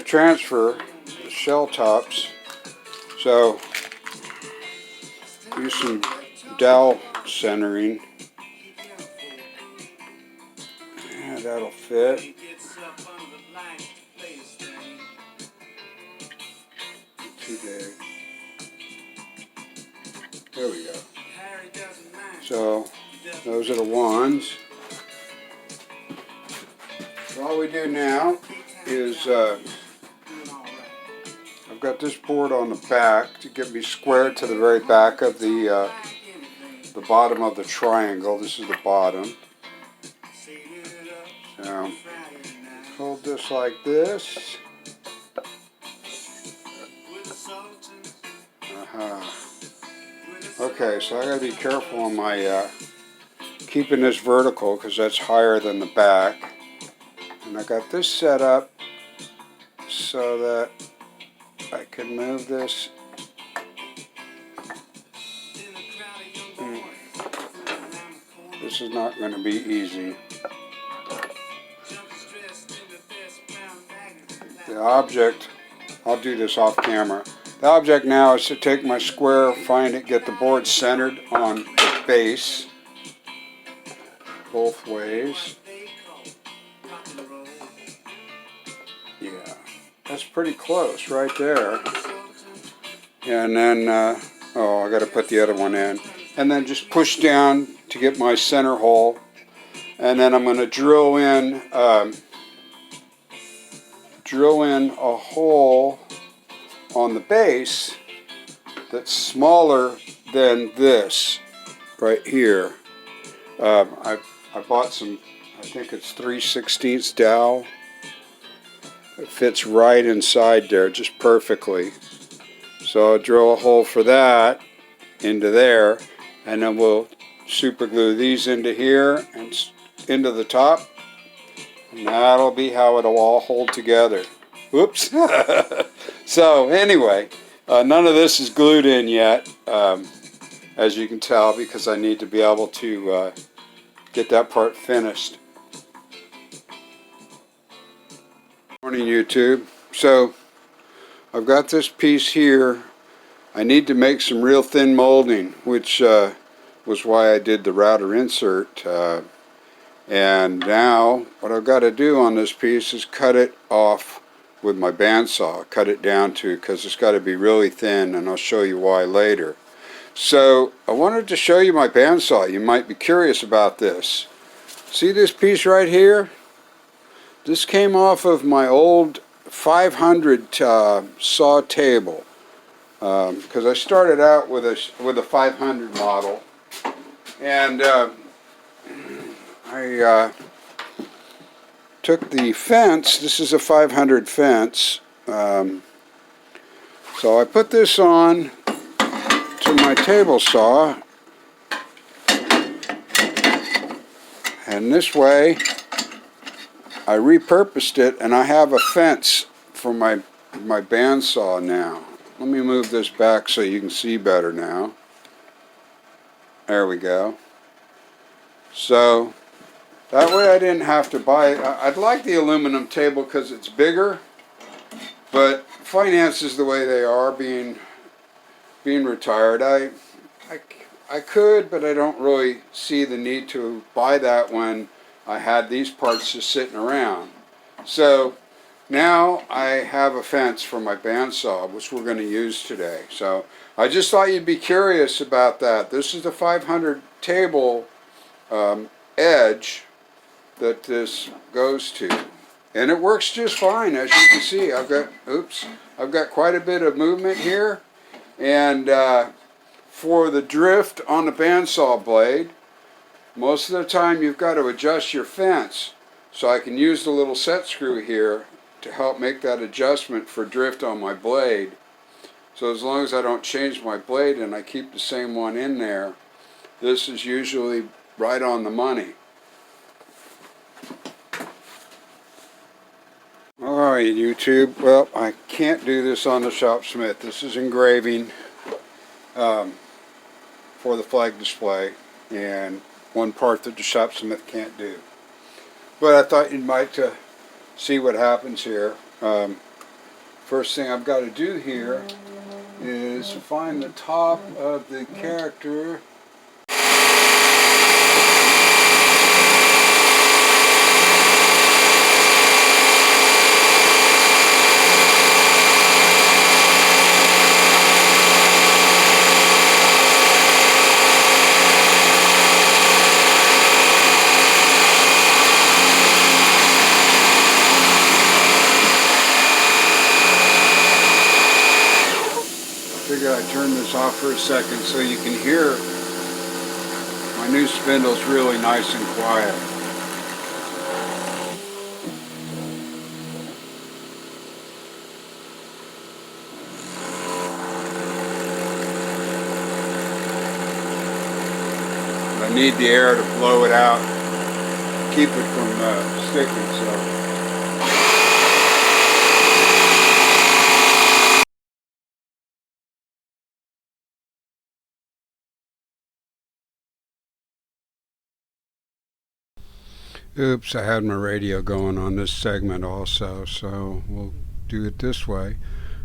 transfer the shell tops. So use some dowel centering. Yeah, that'll fit. Too big. There we go. So those are the wands. So all we do now is I've got this board on the back to get me squared to the very back of the bottom of the triangle. This is the bottom. So hold this like this. Okay, so I gotta be careful on my keeping this vertical because that's higher than the back. And I got this set up so that I can move this. This is not going to be easy. The object, I'll do this off camera. The object now is to take my square, find it, get the board centered on the base, both ways. Yeah, that's pretty close right there. And then, oh, I got to put the other one in. And then just push down to get my center hole. And then I'm going to drill in a hole on the base that's smaller than this right here. I bought some, I think it's 3/16 dowel. It fits right inside there just perfectly. So I'll drill a hole for that into there, and then we'll super glue these into here and into the top, and that'll be how it'll all hold together. Whoops. So anyway, none of this is glued in yet, as you can tell, because I need to be able to get that part finished. Morning, YouTube. So I've got this piece here. I need to make some real thin molding, which was why I did the router insert. And now what I've got to do on this piece is cut it off with my bandsaw. Cut it down to, because it's got to be really thin, and I'll show you why later. So I wanted to show you my bandsaw. You might be curious about this. See this piece right here? This came off of my old 500 saw table, because I started out with a 500 model, and I took the fence. This is a 500 fence, so I put this on to my table saw, and this way I repurposed it, and I have a fence for my bandsaw now. Let me move this back so you can see better now. There we go. So that way I didn't have to buy it. I'd like the aluminum table because it's bigger, but finances the way they are, being retired, I could, but I don't really see the need to buy that when I had these parts just sitting around. So now I have a fence for my bandsaw, which we're going to use today. So I just thought you'd be curious about that. This is the 500 table edge that this goes to, and it works just fine. As you can see, I've got quite a bit of movement here, and for the drift on the bandsaw blade, most of the time you've got to adjust your fence, so I can use the little set screw here to help make that adjustment for drift on my blade. So as long as I don't change my blade and I keep the same one in there, this is usually right on the money. Alright, YouTube, well, I can't do this on the Shopsmith. This is engraving for the flag display, and one part that the Shopsmith can't do. But I thought you might see what happens here. First thing I've got to do here is find the top of the character. I figure I'd turn this off for a second so you can hear my new spindle's really nice and quiet. I need the air to blow it out, keep it from sticking, so. Oops, I had my radio going on this segment also, so we'll do it this way.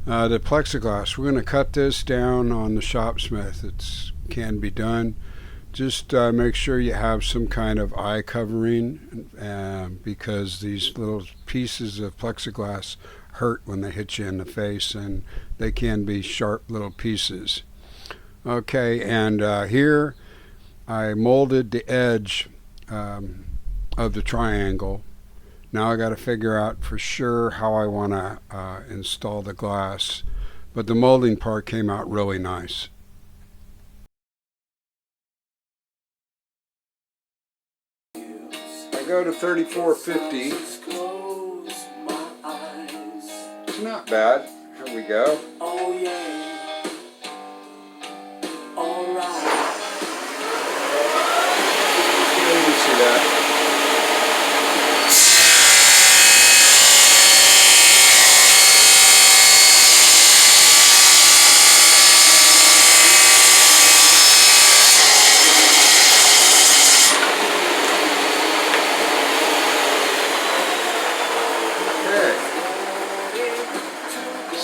The plexiglass, we're going to cut this down on the Shopsmith. It can be done. Just make sure you have some kind of eye covering because these little pieces of plexiglass hurt when they hit you in the face, and they can be sharp little pieces. Okay, and here I molded the edge of the triangle. Now I got to figure out for sure how I want to install the glass, but the molding part came out really nice. I go to 3450. It's not bad. Here we go. Oh yeah. All right. You can see that.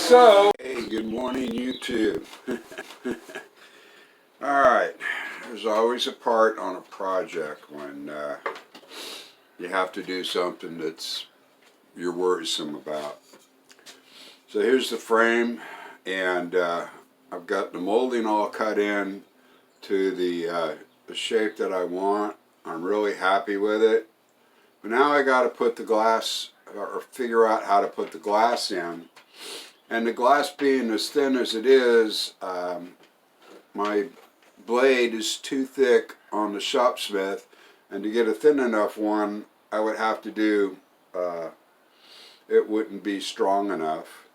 So, hey, good morning YouTube. Alright, there's always a part on a project when you have to do something that's you're worrisome about. So here's the frame, and I've got the molding all cut in to the shape that I want. I'm really happy with it. But now I got to put the glass, or figure out how to put the glass in. And the glass being as thin as it is, my blade is too thick on the Shopsmith, and to get a thin enough one, I would have to do, it wouldn't be strong enough.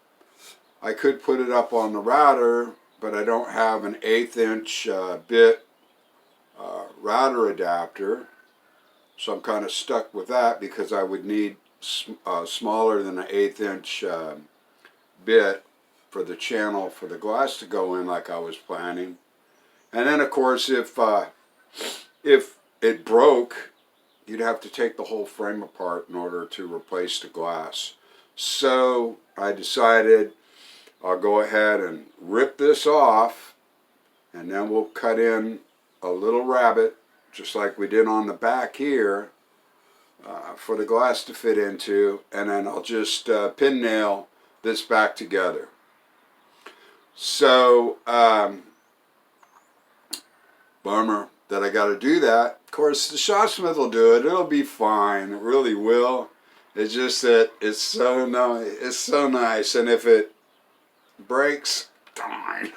I could put it up on the router, but I don't have an 1/8 inch bit router adapter, so I'm kind of stuck with that because I would need smaller than an 1/8 inch bit for the channel for the glass to go in like I was planning. And then of course if it broke, you'd have to take the whole frame apart in order to replace the glass. So I decided I'll go ahead and rip this off, and then we'll cut in a little rabbet just like we did on the back here for the glass to fit into, and then I'll just pin nail this back together. So, bummer that I got to do that. Of course, the Shopsmith will do it. It'll be fine. It really will. It's just that it's so nice. It's so nice, and if it breaks, darn.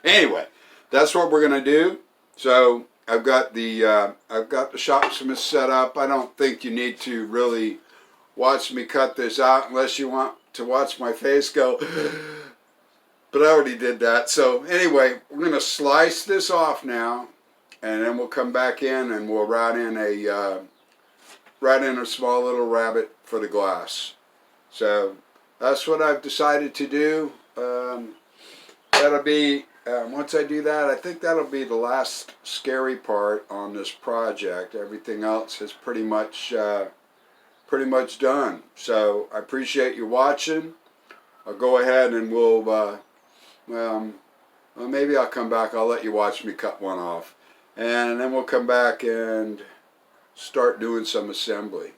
Anyway, that's what we're gonna do. So I've got the Shopsmith set up. I don't think you need to really watch me cut this out unless you want to watch my face go, but I already did that. So anyway, we're going to slice this off now, and then we'll come back in and we'll write in a small little rabbet for the glass. So that's what I've decided to do. That'll be, once I do that, I think that'll be the last scary part on this project. Everything else is pretty much done. So I appreciate you watching. I'll go ahead and well, maybe I'll come back. I'll let you watch me cut one off. And then we'll come back and start doing some assembly.